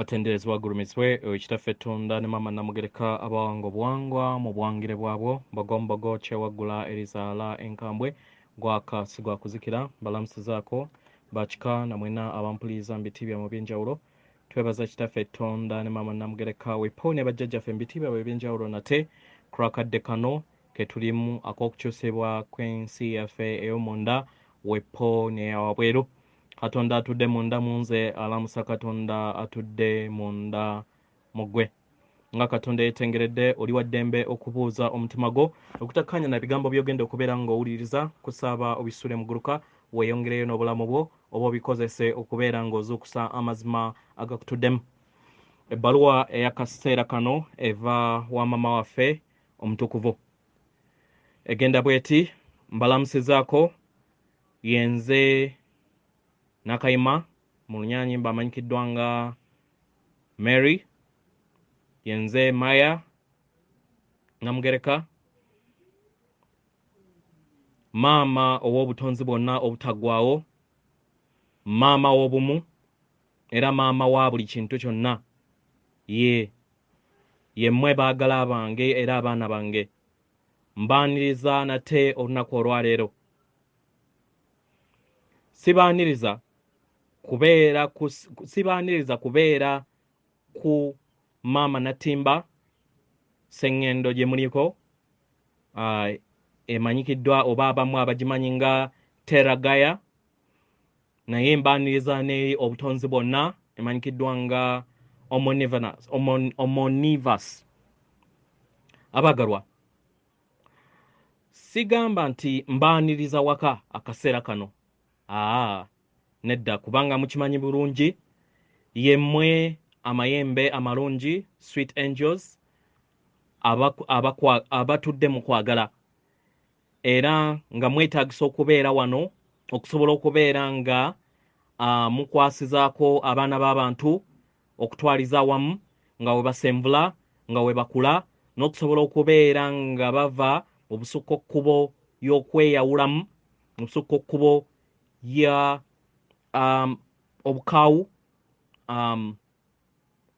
atenderezebwa agulumizibwe ekitaffe Tonda ne Maama Namugereka abawango buwangwa mu bwangire bwabwo bagombogo kyewaggula erizaala enkambwe gwaka sigwa kuzikira balamusizaako bakika namwena abampuliza mbitibya mu byenjawulo twebaza kitaffe Tonda ne Maama Namugereka wepo ne bajjajjaffe mbitibya mu byenjawulo nate kurakadde kano ketulimu ak'okukyusibwa kw'ensi yaffe ey'omunda wepo n'eyawabweru Katonda atudde munda munze alamusa Katonda atudde munda mugwe nga Katonda yetengeredde oli wa ddembe okubuuza omutima gwo okutakkaanya na bigambo by'ogenda okubeera ng'owuliriza kusaaba obisule muguluka weeyongereyo n'obulamu bwo oba obikozese okubeera ng'ozuukusa amazima agakutuddemu ebbaluwa ey'akaseera kano eva wa maama waffe omutukuvu egenda bweti mbalamusizaako yenze Nakayima mu lunyanyimba amanyikiddwa nga Mary yenze Maya Namugereka maama ow'obutonzi bwonna obutaggwaawo maama w'obumu era maama wa buli kintu kyonna yemmwe baagala abange era abaana bange mbaaniriza nate olunaku olwaleero sibaaniriza kubeera ku maama Nattimba Sengendo gye muliko emanyikiddwa oba abamu abagimanyi nga Terra Gaia naye mbaaniriza n'eri obutonzi bwonna emanyikiddwa nga Omniverse abagalwa sigamba nti mbaaniriza waka akaseera kano nedda kubanga mukimanyi bulungi yemmwe amayembe amalungi sweet angels abatudde mu kwagala era nga mwetaagisa okubeera wano okusobola okubeera nga mukwasizaako abaana b'abantu okutwaliza awamu nga we basemvula nga we bakula n'okusobola okubeera nga bava mu busukkakkubo y'okweyawulamu mu busukkakkubo ya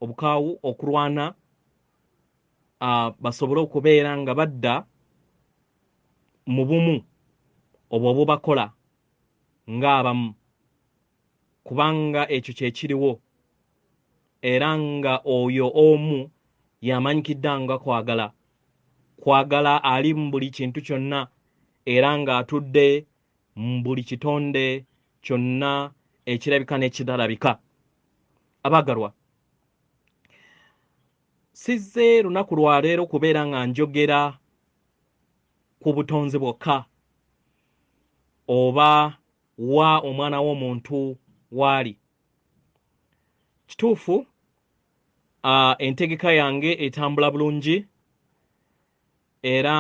obukaawu okulwana basobole okubeera nga badda mu bumu obwo bubakola ng'abamu kubanga ekyo kye kiriwo era nga oyo omu yamanyikidde nga kwagala ali mu buli kintu kyonna era ng'atudde mu buli kitonde kyonna ekirabika n'ekitalabika abagalwa sizze lunaku lwaleero kubeera nga njogera ku butonzi bwokka oba wa omwana w'omuntu waali kituufu entegeka yange etambula bulungi era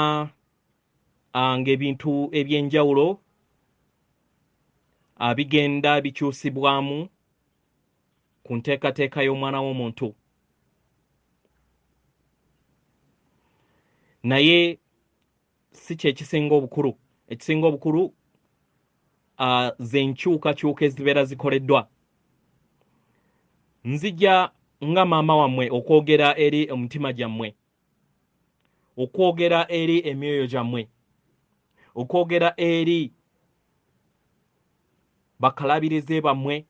ng'ebintu eby'enjawulo bigenda bikyusibwamu ku nteekateeka y'omwana w'omuntu naye si kye kisinga obukulu ekisinga obukulu ze nkyukakyuka ezibeera zikoleddwa nzija nga maama wammwe okwogera eri omutima gyammwe okwogera eri emyoyo gyammwe okwogera eri bakalabirize bammwe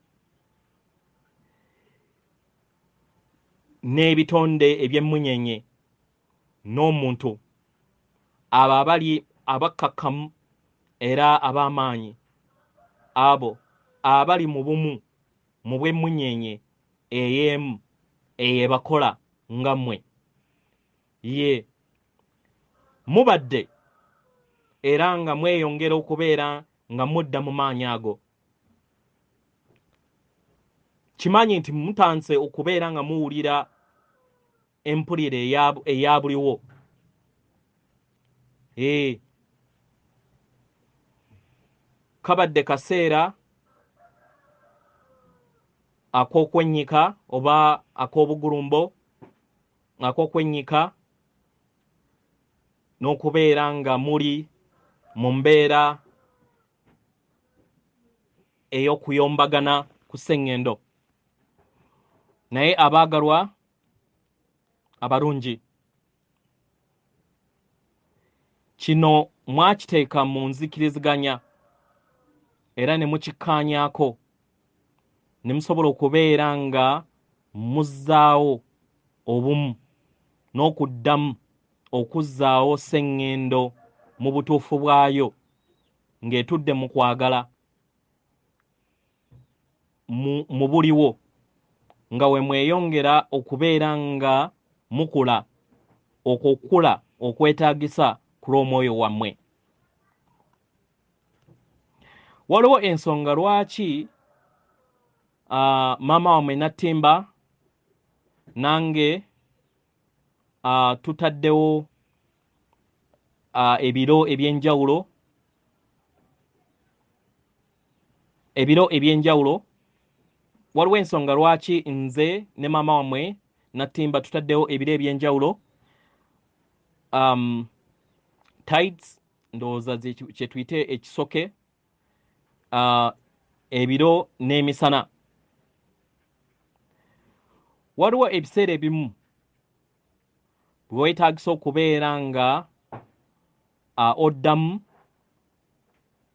n'ebitonde eby'emmunyenye n'omuntu abo abali abakkakkamu era ab'amaanyi abo abali mu bumu mu bw'emmunyenye ey'emu eyebakola nga mmwe mubadde era nga mweyongera okubeera nga mudda mu maanyi ago kimanyi nti mutanse okubeera nga muwulira empulire eya buliwo kabadde kaseera ak'okwennyika oba ak'obugulumbo ak'okwennyika n'okubeera nga muli mu mbeera ey'okuyombagana ku Sengendo naye abaagalwa abalungi, kino mwakiteeka mu nzikiriziganya era ne mukikkaanyaako ne musobola okubeera nga muzzaawo obumu n'okuddamu okuzzaawo Sengendo mu butuufu bwayo ng'etudde mu kwagala mu buliwo, nga we mweyongera okubeera nga mukula, okukula okwetaagisa ku lw'omwoyo wammwe. Waliwo ensonga lwaki maama wammwe Nattimba nange tutaddewo ebiro ebyenjawulo. Waliwo ensonga lwaki nze ne maama wammwe Nattimba tutaddewo ebiro ebyenjawulo. Tides ndowooza kye tuyite ekisoke, ebiro n'emisana. Waliwo ebiseera ebimu bwe weetaagisa okubeera nga oddamu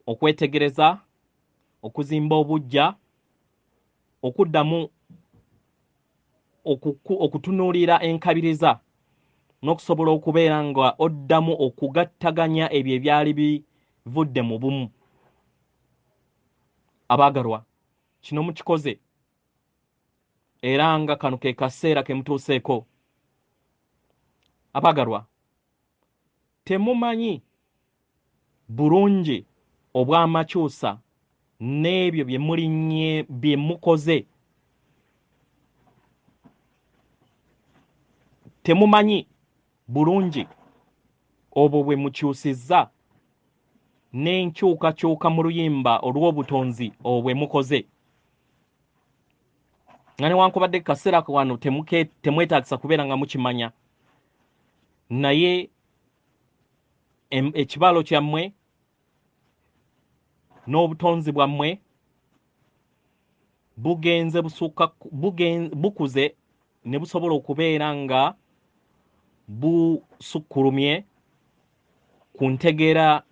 okwetegereza, okuzimba obuggya, okuddamu okutunuulira enkabiriza, n'okusobola okubeera nga oddamu okugattaganya ebyo ebyali bivudde mu bumu. Abaagalwa, kino mukikoze era nga kano ke kaseera ke mutuuseeko. Abaagalwa, temumanyi bulungi obw'amakyusa n'ebyo bye mukoze. Temumanyi bulungi obwo bwe mukyusizza n'enkyukakyuka mu luyimba olw'obutonzi obwo bwe mukoze. Nga newankubadde kaseera wano temwetaagisa kubeera nga mukimanya, naye ekibalo kyammwe n'obutonzi bwammwe bukuze ne busobola okubeera nga busukkulumye ku ntegeera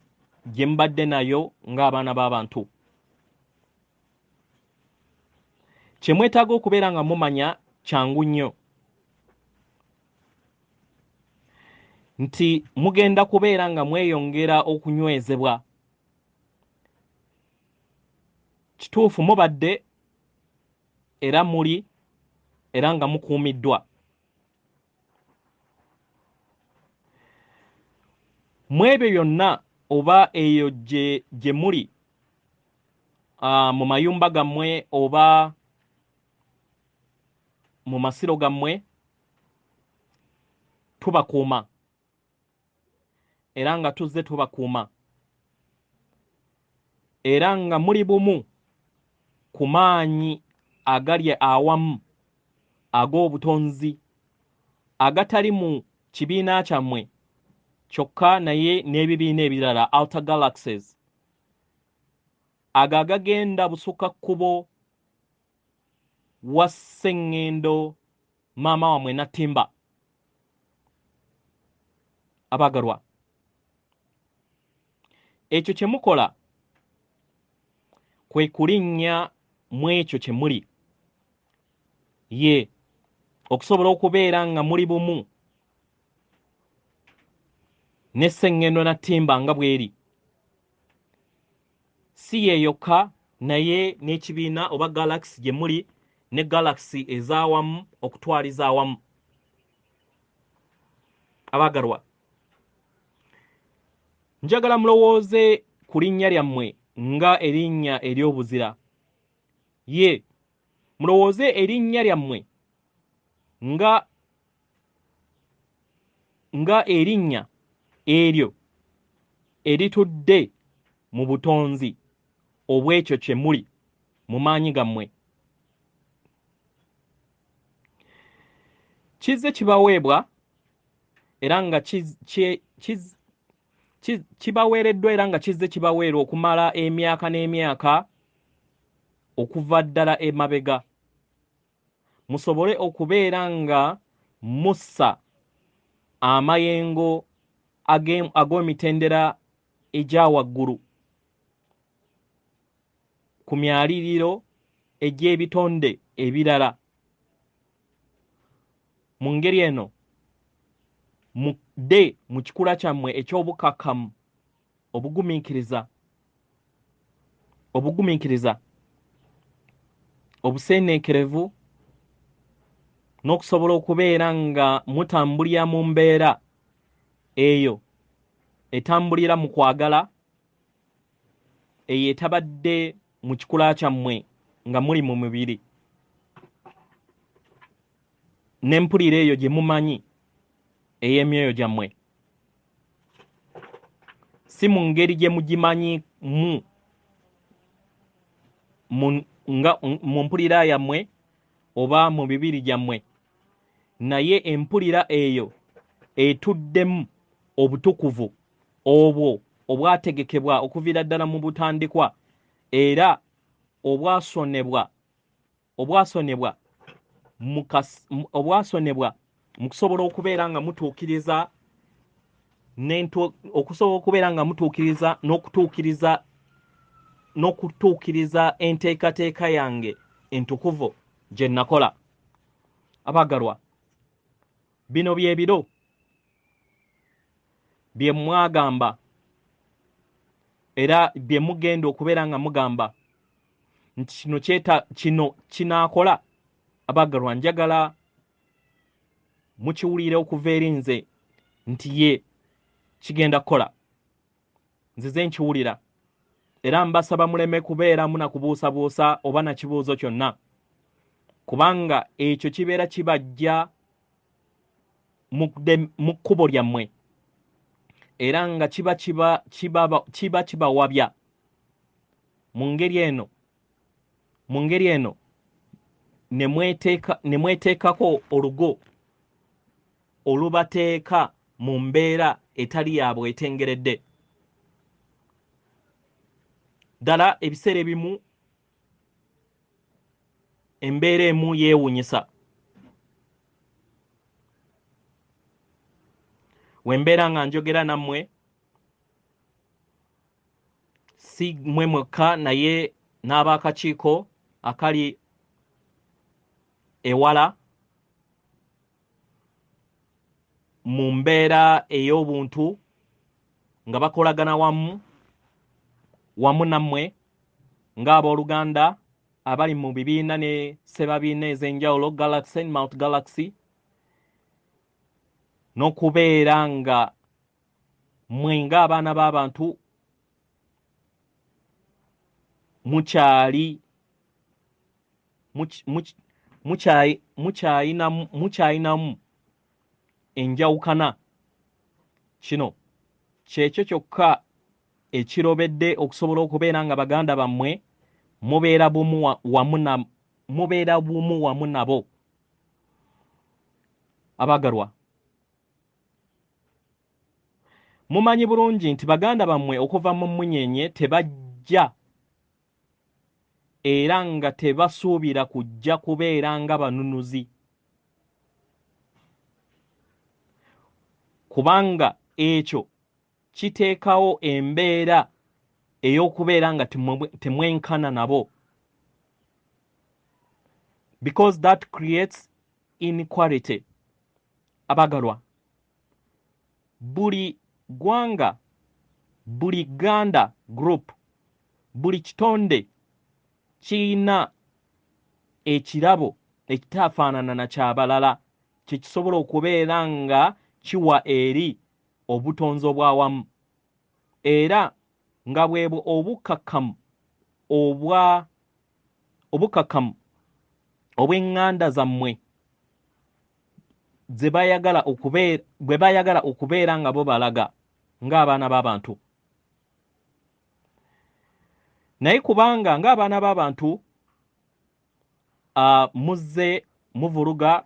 gye mbadde nayo ng'abaana b'abantu. Kye mwetaaga okubeera nga mumanya kyangu nnyo, nti mugenda kubeera nga mweyongera okunywezebwa. Kituufu mubadde era muli era nga mukuumiddwa. Mu ebyo byonna oba eyo gye muli mu mayumba gammwe oba mu masiro gammwe, tubakuuma era nga tuzze tubakuuma, era nga muli bumu ku maanyi agali awamu ag'obutonzi agatali mu kibiina kyammwe kyokka naye n'ebibiina ebirala, outer galaxies, agagenda busukakkubo wa Sengendo maama wammwe Nattimba. Abaagalwa, ekyo kye mukola kwe kulinnya mu ekyo kye muli, ye okusobola okubeera nga muli bumu ne Sengendo Nattimba nga bw'eri. Si ye yokka, naye n'ekibiina oba galaxy gye muli ne galaxy ez'awamu okutwaliza awamu. Abaagalwa, njagala mulowooze ku linnya lyammwe nga erinnya ery'obuzira. Ye mulowooze erinnya lyammwe nga erinnya eryo eritudde mu butonzi obw'ekyo kye muli mu maanyi gammwe. Kizze kibaweebwa era nga kibaweereddwa era nga kizze kibaweerwa okumala emyaka n'emyaka okuva ddala emabega. musobole okubeera nga mussa amayengo ag'emitendera egya waggulu ku myaliriro egy'ebitonde ebirala. Mu ngeri eno mudde mu kikula kyammwe eky'obukakkamu obugumiikiriza obuseeneekerevu n'okusobola okubeera nga mutambulira mu mbeera eyo etambulira mu kwagala, eyo etabadde mu kikula kyammwe nga muli mu mubiri, n'empulira eyo gye mumanyi ey'emyoyo gyammwe, si mu ngeri gye mugimanyi mu mpulira yammwe oba mu bibiri gyammwe, naye empulira eyo etuddemu obutukuvu obwo obwategekebwa okuviira ddala mu butandikwa era obwasonebwa mu kusobola okubeera nga mutuukiriza n'okutuukiriza enteekateeka yange entukuvu gye nakola. Abagalwa, bino bye biro bye mwagamba era bye mugenda okubeera nga mugamba nti kino kinaakola. Abagalwa, njagala mukiwulire okuva eri nze nti ye kigenda kukola. Nzize nkiwulira era mbasaba muleme kubeeramu na kubuusabuusa oba na kibuuzo kyonna, kubanga ekyo kibeera kibajja mu kkubo lyammwe era nga kiba kibawabya. Mu ngeri eno ne mweteekako olugo olubateeka mu mbeera etali ya bwetengeredde. Ddala ebiseera ebimu embeera emu yeewunyisa. We mbeera nga njogera nammwe, si mmwe mwekka naye n'ab'akakiiko akali ewala mu mbeera ey'obuntu nga bakolagana wamu nammwe ng'abooluganda abali mu bibiina ne ssebabiina ez'enjawulo, Galaxy and Mount Galaxy, n'okubeera nga mmwe ng'abaana b'abantu mukyayinamu enjawukana. Kino kyekyo kyokka ekirobedde okusobola okubeera nga baganda bammwe mubeera bumu wamu nabo. Abagalwa, mumanyi bulungi nti baganda bammwe okuva mu munyenye tebajja era nga tebasuubira kujja kubeera nga banunuzi, kubanga ekyo kiteekawo embeera ey'okubeera nga temwenkana nabo, because that creates inequality. Abagalwa, buli ggwanga, buli Ganda group, buli kitonde kirina ekirabo ekitaafaanana na kyabalala kye kisobola okubeera nga kiwa eri obutonzi obwawamu, era nga bwebwo obukakkamu obw'eŋŋanda zammwe bwe bayagala okubeera nga bo balaga ng'abaana b'abantu. Naye kubanga ng'abaana b'abantu muzze muvuluga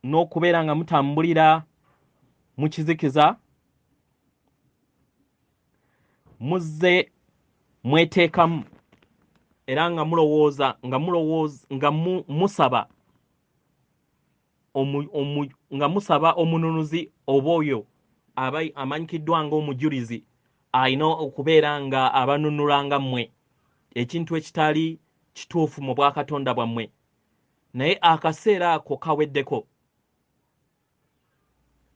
n'okubeera nga mutambulira mu kizikiza, muzze mweteekamu era nga musaba nga musaba omununuzi oboyo amanyikiddwa ng'omujulizi alina okubeera nga abanunulanga mmwe ekintu ekitali kituufu mu bwakatonda bwammwe, naye akaseera ako kaweddeko.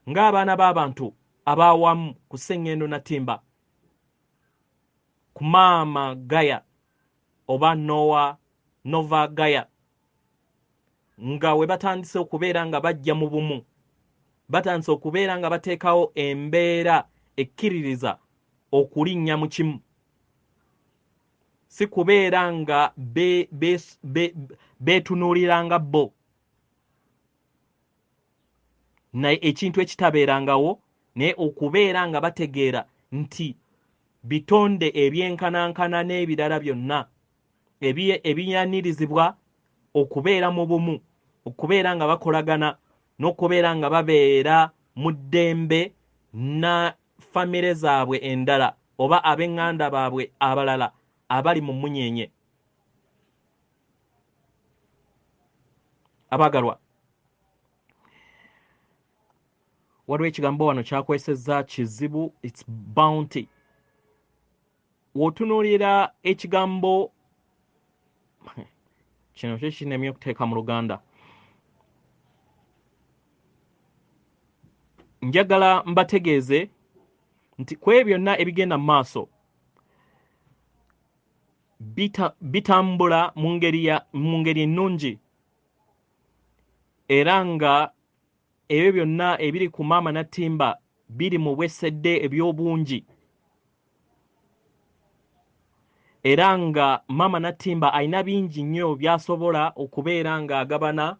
Ng'abaana b'abantu abaawamu ku Sengendo Nattimba, ku Maama Gaia oba Nova Gaia, nga we batandise okubeera nga bajja mu bumu, batandise okubeera nga bateekawo embeera ekkiririza okulinnya mu kimu, si kubeera nga beetunuuliranga bo, naye ekintu ekitabeerangawo, naye okubeera nga bategeera nti bitonde ebyenkanankana n'ebirala byonna ebinyanirizibwa okubeera mu bumu, okubeera nga bakolagana, n'okubeera nga babeera mu ddembe na famire zaabwe endala oba ab'eŋŋanda baabwe abalala abali mu munyenye. Abagalwa, waliwo ekigambo wano kyakwesezza kizibu, its bounty. W'otunuulira ekigambo kino kyo kinemye okuteeka mu Luganda. Njagala mbategeeze nti ku ebyo byonna ebigenda mu maaso bitambula mu ngeri ennungi, era nga ebyo byonna ebiri ku Maama Nattimba biri mu bwesedde eby'obungi, era nga Maama Nattimba alina bingi nnyo by'asobola okubeera ng'agabana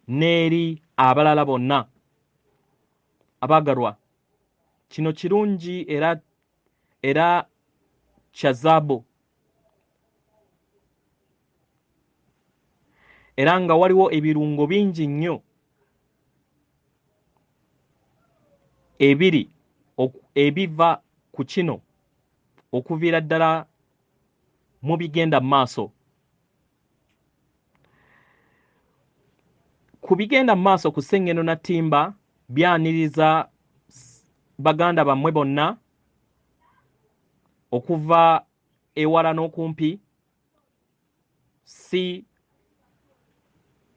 n'eri abalala bonna. Abagalwa, kino kirungi era kya zaabu, era nga waliwo ebirungo bingi nnyo ebiva ku kino okuviira ddala mu bigenda mu maaso. Ku bigenda mu maaso ku Sengendo Nattimba byaniriza baganda bammwe bonna okuva ewala n'okumpi, si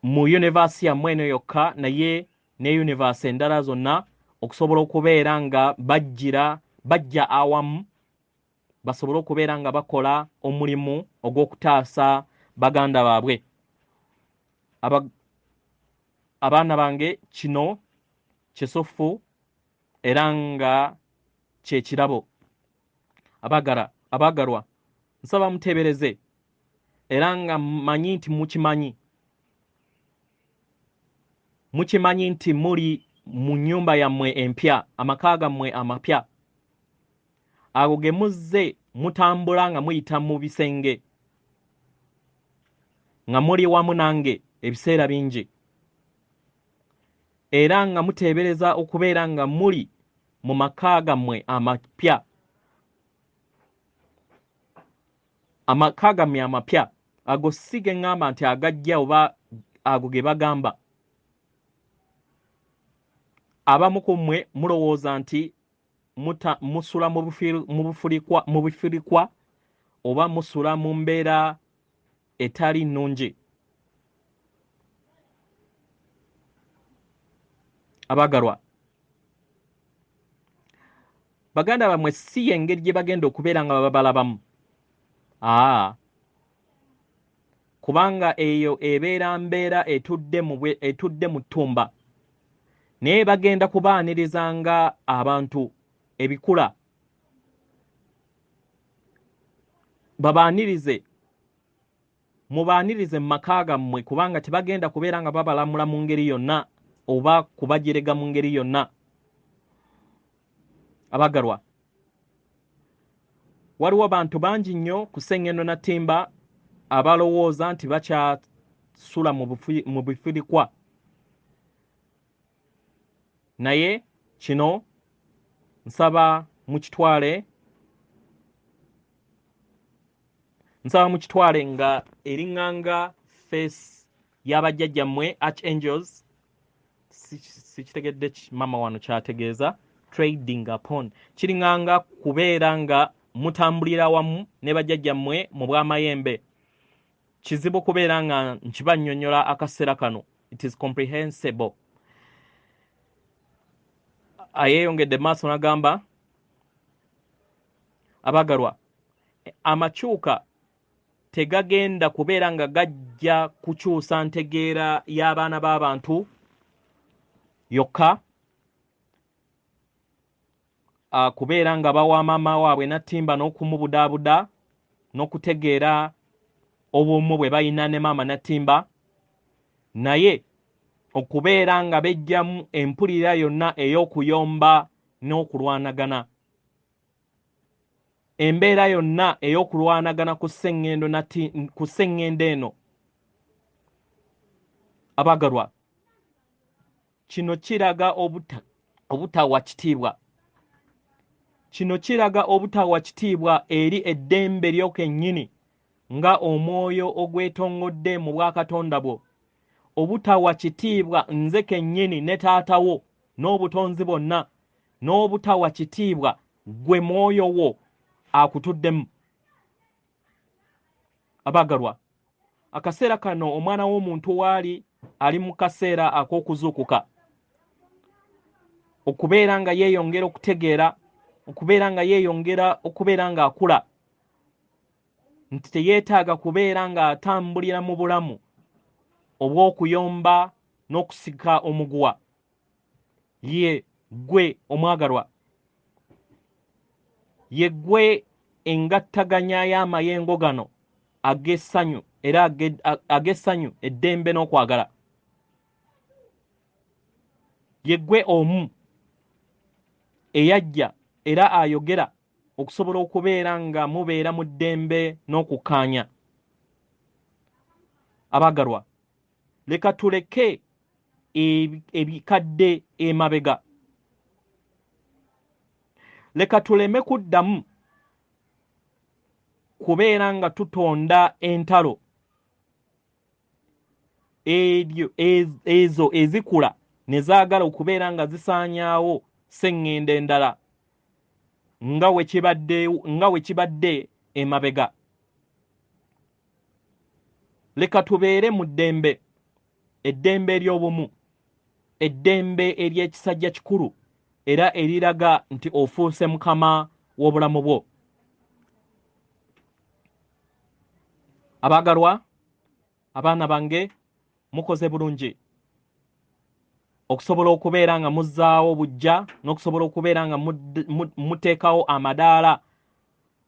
mu Universe yammwe eno yokka, naye ne Universe endala zonna, okusobola okubeera nga bajja awamu basobole okubeera nga bakola omulimu ogw'okutaasa baganda baabwe. Abaana bange, kino kisufu era nga kye kirabo. Abagalwa, nsaba muteebereze era nga mmanyi nti mukimanyi nti muli mu nnyumba yammwe empya, amaka gammwe amapya, ago ge muzze mutambula nga muyita mu bisenge, nga muli wamu nange ebiseera bingi, era nga muteebereza okubeera nga muli mu maka gammwe amapya. Amaka gammwe amapya ago si ge ŋŋamba nti agajja oba ago ge bagamba. Abamu ku mmwe mulowooza nti musula mu bifirikwa oba musula mu mbeera etali nnungi. Abagalwa, baganda bammwe si y'engeri gye bagenda okubeera nga babalabamu. Kubanga eyo ebeera mbeera etudde mu ttumba, naye bagenda kubaanirizanga abantu ebikula, mubaanirize mu maka gammwe, kubanga tebagenda kubeera nga babalamula mu ngeri yonna oba kubajerega mu ngeri yonna. Abagalwa, waliwo abantu bangi nnyo ku Sengendo Nattimba abalowooza nti bakyasula mu bifirikwa, naye kino nsaba mukitwale nga eriŋŋanga face y'abajjajjammwe Archangels sikitegedde mama wano kyategeeza trading upon kiringanga kubeera nga mutambulira wamu ne bajjajjammwe mu bw'amayembe kizibu kubeera nga nkibannyonnyola akaseera kano it is comprehensible. Ayeeyongedde maaso n'agamba abagalwa amakyuka tegagenda kubeera nga gajja kukyusa ntegeera y'abaana b'abantu yokka kubeera nga bawa maama waabwe Nattimba n'okumubudaabuda n'okutegeera obumu bwe balina ne maama Nattimba, naye okubeera nga bejjamu empulira yonna ey'okuyomba n'okulwanagana, embeera yonna ey'okulwanagana ku Sengendo eno. Abagalwa, kino kiraga obutawa kitiibwa. Kino kiraga obutawa kitiibwa eri eddembe lyo kennyini nga omwoyo ogwetongodde mu bwakatonda bwo. Obutawa kitiibwa nze kennyini ne taatawo n'obutonzi bwonna, n'obutawa kitiibwa gwe mwoyo wo akutuddemu. Abagalwa, akaseera kano omwana w'omuntu waali ali mu kaseera ak'okuzuukuka, okubeera nga yeeyongera okutegeera, okubeera nga yeeyongera okubeera nga akula, nti teyeetaaga kubeera nga atambulira mu bulamu obw'okuyomba n'okusika omuguwa. Ye gwe omwagalwa, ye gwe engattaganya y'amayengo gano ag'essanyu era ag'essanyu, eddembe n'okwagala. Ye gwe omu eyajja era ayogera okusobola okubeera nga mubeera mu ddembe n'okukkaanya. Abagalwa, leka tuleke ebikadde emabega. Leka tuleme kuddamu kubeera nga tutonda entalo ezo ezikula ne zaagala okubeera nga zisaanyaawo Sengendo endala nga we kibadde emabega. Leka tubeere mu ddembe, eddembe ery'obumu, eddembe ery'ekisajja kikulu era eriraga nti ofuuse mukama w'obulamu bwo. Abagalwa, abaana bange, mukoze bulungi okusobola okubeera nga muzzaawo bujja n'okusobola okubeera nga muteekawo amadaala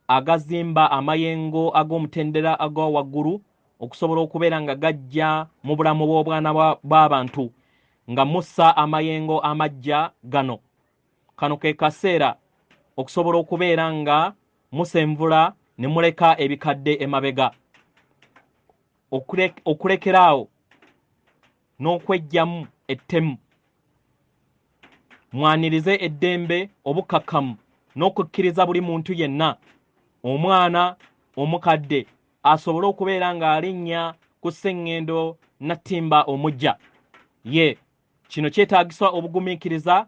agazimba amayengo ag'omutendera aga waggulu, okusobola okubeera nga gajja mu bulamu bw'obwana bw'abantu nga mussa amayengo amajja gano. Kano ke kaseera okusobola okubeera nga musenvula ne muleka ebikadde emabega, okulekeraawo n'okwejjamu ettemu, mwanirize eddembe obukakkamu n'okukkiriza buli muntu yenna, omwana omukadde, asobole okubeera nga alinnya ku Sengendo Nattimba omujja. Ye kino kyetaagisa obugumiikiriza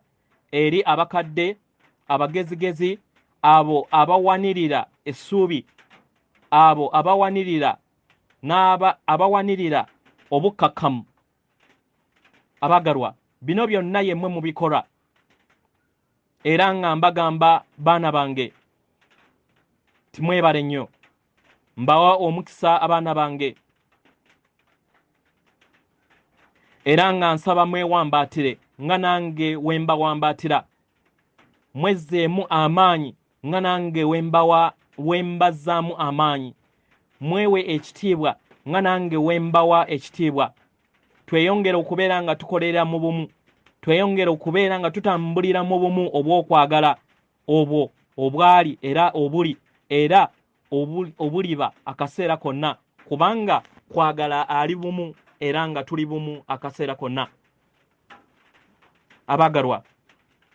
eri abakadde, abagezigezi, abo abawanirira essuubi, abo abawanirira abawanirira obukkakkamu. Abagalwa, bino byonna yemmwe mubikola, era nga mbagamba baana bange timwebale nnyo. Mbawa omukisa abaana bange, era nga nsaba mwewambaatire nga nange wembawambaatira, mwezzeemu amaanyi nga nange wembazzaamu amaanyi, mwewe ekitiibwa nga nange wembawa ekitiibwa. Tweyongere okubeera nga tukolera mu bumu, tweyongere okubeera nga tutambulira mu bumu obw'okwagala obwo obwali era obuli era obuliba akaseera konna, kubanga kwagala ali bumu era nga tuli bumu akaseera konna. Abagalwa,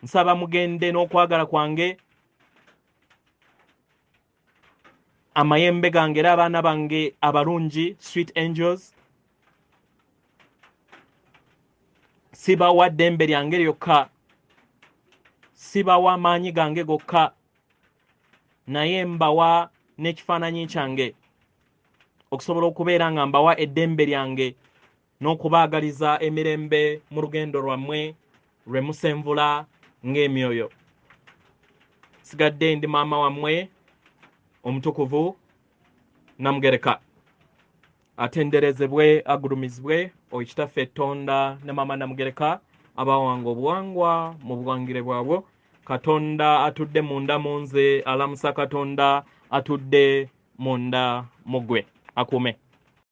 nsaba mugende n'okwagala kwange, amayembe gange era abaana bange abalungi, sweet angels. sibawa ddembe lyange lyokka, sibawa amaanyi gange gokka, naye mbawa n'ekifaananyi kyange okusobola okubeera nga mbawa eddembe lyange n'okubaagaliza emirembe mu lugendo lwammwe lwe musenvula ng'emyoyo. Sigadde ndi maama wammwe omutukuvu Namugereka. Atenderezebwe agulumizibwe Kitaffe Tonda ne maama Namugereka abawanga obuwangwa mu buwangire bwabwe. Katonda atudde munda mu nze, alamusa Katonda atudde munda mu ggwe. Akuume.